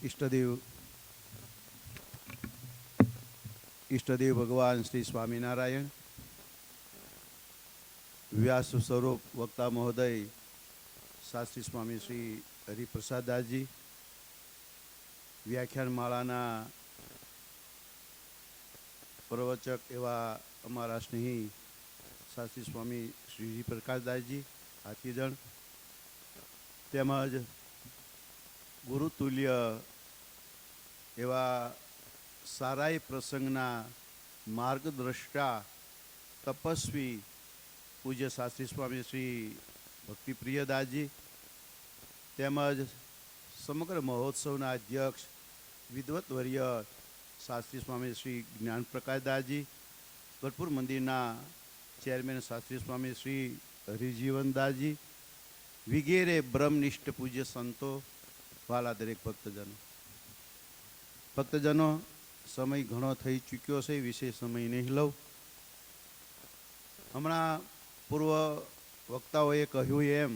ઈષ્ટદેવ ભગવાન શ્રી સ્વામિનારાયણ, વ્યાસ સ્વરૂપ વક્તા મહોદય શાસ્ત્રી સ્વામી શ્રી હરિપ્રસાદદાસજી, વ્યાખ્યાન માળાના પ્રવચક એવા અમારા સ્નેહી શાસ્ત્રી સ્વામી શ્રી હરિપ્રકાશદાસજી હાથીજણ, તેમજ ગુરુતુલ્ય એવા સારાય પ્રસંગના માર્ગદ્રષ્ટા તપસ્વી પૂજ્ય શાસ્ત્રી સ્વામી શ્રી ભક્તિપ્રિયદાસજી, તેમજ સમગ્ર મહોત્સવના અધ્યક્ષ વિદ્વતવર્ય શાસ્ત્રી સ્વામી શ્રી જ્ઞાનપ્રકાશદાસજી, ગઢપુર મંદિરના ચેરમેન શાસ્ત્રી સ્વામી શ્રી હરિજીવનદાસજી વગેરે બ્રહ્મનિષ્ઠ પૂજ્ય સંતો, વાલા દરેક ભક્તજનો, સમય ઘણો થઈ ચૂક્યો છે, વિશેષ સમય નહીં લઉં. હમણાં પૂર્વ વક્તાઓએ કહ્યું એમ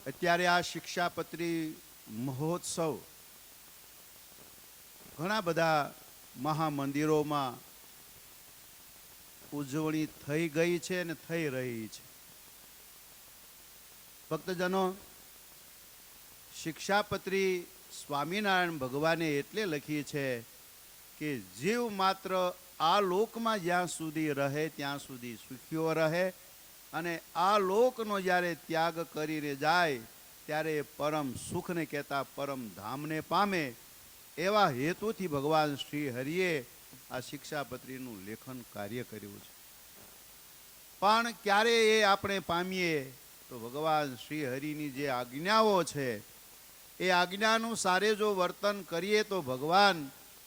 અત્યારે આ શિક્ષાપત્રી મહોત્સવ ઘણા બધા મહામંદિરોમાં ઉજવણી થઈ ગઈ છે અને થઈ રહી છે. ભક્તજનો, શિક્ષાપત્રી સ્વામિનારાયણ ભગવાને એટલે લખી છે કે જીવ માત્ર આ લોકમાં જ્યાં સુધી રહે ત્યાં સુધી સુખીઓ રહે, અને આ લોકનો જ્યારે ત્યાગ કરીને જાય ત્યારે પરમ સુખને કહેતા પરમ ધામને પામે, એવા હેતુથી ભગવાન શ્રી હરિએ આ શિક્ષાપત્રીનું લેખન કાર્ય કર્યું છે. પણ ક્યારે એ આપણે પામીએ તો ભગવાન શ્રી હરિની જે આજ્ઞાઓ છે એ આજ્ઞાનું સારે જો વર્તન કરીએ તો ભગવાન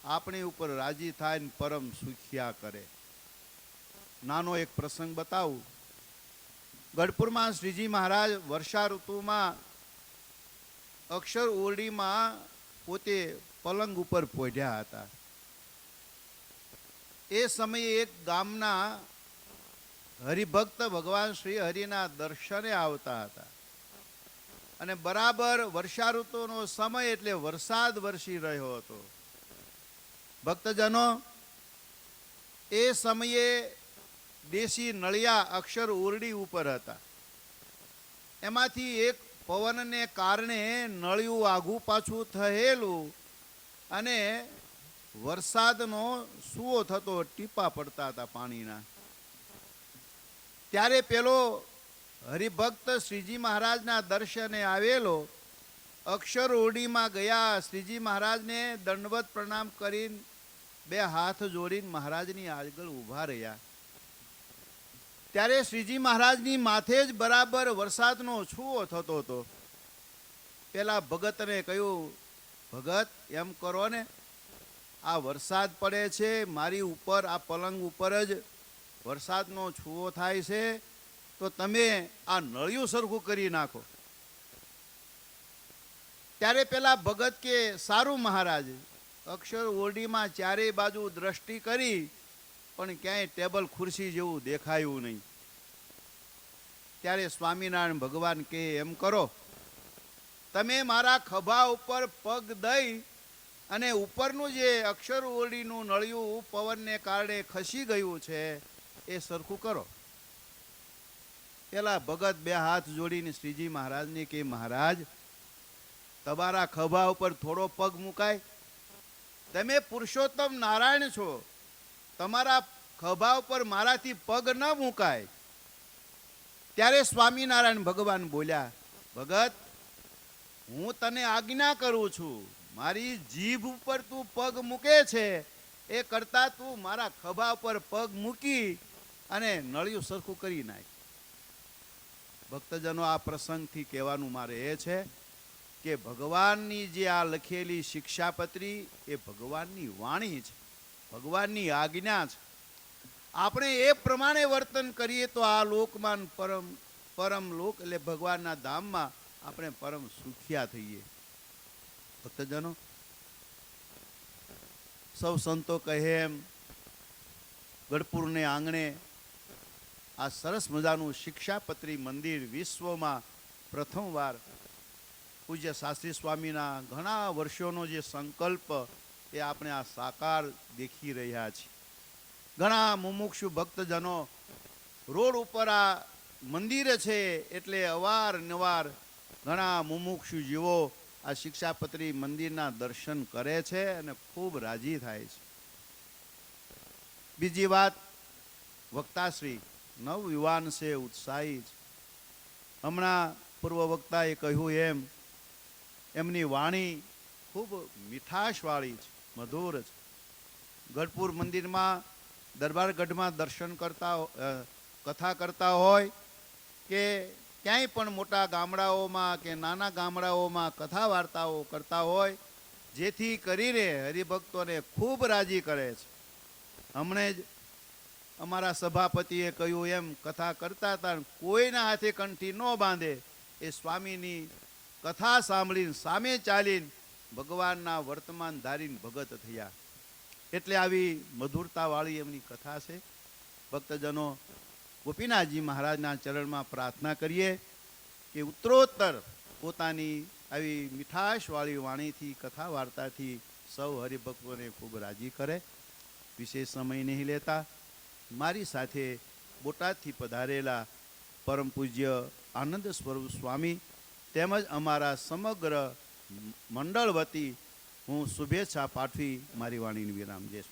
આપણી ઉપર રાજી થાય ને પરમ સુખિયા કરે. નાનો એક પ્રસંગ બતાવું. ગઢપુરમાં શ્રીજી મહારાજ વર્ષા ઋતુમાં અક્ષર ઓરડીમાં પોતે પલંગ ઉપર પોઢ્યા હતા. એ સમયે એક ગામના હરિભક્ત ભગવાન શ્રી હરિના દર્શને આવતા હતા, અને બરાબર વર્ષા ઋતુનો સમય એટલે વરસાદ વરસી રહ્યો હતો. ભક્તજનો, એ સમયે દેશી નળિયા અક્ષર ઓરડી ઉપર હતા. એમાંથી એક પવનને કારણે નળિયું આઘું પાછું થયેલું અને વરસાદનો સૂવો થતો, ટીપા પડતા હતા પાણીના. ત્યારે પેલો હરિભક્ત શ્રીજી મહારાજના દર્શને આવેલો અક્ષર ઓરડીમાં ગયા, શ્રીજી મહારાજને દંડવત પ્રણામ કરીને બે હાથ જોડીને મહારાજની આગળ ઊભા રહ્યા. ત્યારે શ્રીજી મહારાજની માથે જ બરાબર વરસાદનો છૂવો થતો હતો. પેલા ભગતને કહ્યું, ભગત એમ કરો ને, આ વરસાદ પડે છે, મારી ઉપર આ પલંગ ઉપર જ વરસાદનો છૂવો થાય છે, તો તમે આ નળિયું સરખું કરી નાખો. ત્યારે પેલા ભગત કે સારું મહારાજ. અક્ષર ઓરડીમાં ચારેય બાજુ દ્રષ્ટિ કરી પણ ક્યાંય ટેબલ ખુરશી જેવું દેખાયું નહીં. ત્યારે સ્વામિનારાયણ ભગવાન કે એમ કરો, તમે મારા ખભા ઉપર પગ દઈ અને ઉપરનું જે અક્ષર ઓરડીનું નળિયું પવનને કારણે ખસી ગયું છે એ સરખું કરો. પેલા ભગત બે હાથ જોડીને શ્રીજી મહારાજને કે મહારાજ, તમારા ખભા ઉપર થોડો પગ મુકાય? તમે પુરુષોત્તમ નારાયણ છો, તમારા ખભા ઉપર મારાથી પગ ન મુકાય. ત્યારે સ્વામિનારાયણ ભગવાન બોલ્યા, ભગત, હું તને આજ્ઞા કરું છું, મારી જીભ ઉપર તું પગ મૂકે છે એ કરતા તું મારા ખભા ઉપર પગ મૂકી અને નળિયું સરખું કરી નાખ. ભક્તજનો, આ પ્રસંગથી કહેવાનું મારે એ છે કે ભગવાનની જે આ લખેલી શિક્ષાપત્રી એ ભગવાનની વાણી છે, ભગવાનની આજ્ઞા છે. આપણે એ પ્રમાણે વર્તન કરીએ તો આ લોકમાં પરમ લોક એટલે ભગવાનના ધામમાં આપણે પરમ સુખિયા થઈએ. ભક્તજનો, સૌ સંતો કહે એમ ગઢપુરને આંગણે આ સરસ મજાનું શિક્ષાપત્રી મંદિર વિશ્વમાં પ્રથમવાર પૂજ્ય શાસ્ત્રી સ્વામીના ઘણા વર્ષોનો જે સંકલ્પ એ આપણે આ સાકાર દેખી રહ્યા છીએ. ઘણા મુમુક્ષુ ભક્તજનો રોડ ઉપર આ મંદિર છે એટલે અવારનવાર ઘણા મુમુક્ષુ જીવો આ શિક્ષાપત્રી મંદિરના દર્શન કરે છે અને ખૂબ રાજી થાય છે. બીજી વાત, વક્તાશ્રી નવયુવાન છે, ઉત્સાહી છે. હમણાં પૂર્વ વક્તાએ કહ્યું એમ એમની વાણી ખૂબ મીઠાશવાળી છે, મધુર છે. ગઢપુર મંદિરમાં દરબારગઢમાં દર્શન કરતા કથા કરતા હોય કે ક્યાંય પણ મોટા ગામડાઓમાં કે નાના ગામડાઓમાં કથા વાર્તાઓ કરતા હોય, જેથી કરીને હરિભક્તોને ખૂબ રાજી કરે છે. હમણે જ અમારા સભાપતિએ કહ્યું એમ કથા કરતા હતા, કોઈના હાથે કંઠી ન બાંધે એ સ્વામીની કથા સાંભળીને સામે ચાલીને ભગવાનના વર્તમાન ધારીને ભગત થયા. એટલે આવી મધુરતાવાળી એમની કથા છે. ભક્તજનો ગોપીનાથજી મહારાજના ચરણમાં પ્રાર્થના કરીએ કે ઉત્તરોત્તર પોતાની આવી મીઠાશવાળી વાણીથી કથા વાર્તાથી સૌ હરિભક્તોને ખૂબ રાજી કરે. વિશેષ સમય નહીં લેતા મારી સાથે બોટાદથી પધારેલા પરમ પૂજ્ય આનંદ સ્વરૂપ સ્વામી તેમજ અમારા સમગ્ર મંડળ વતી હું શુભેચ્છા પાઠવી મારી વાણીને વિરામ દઈશ.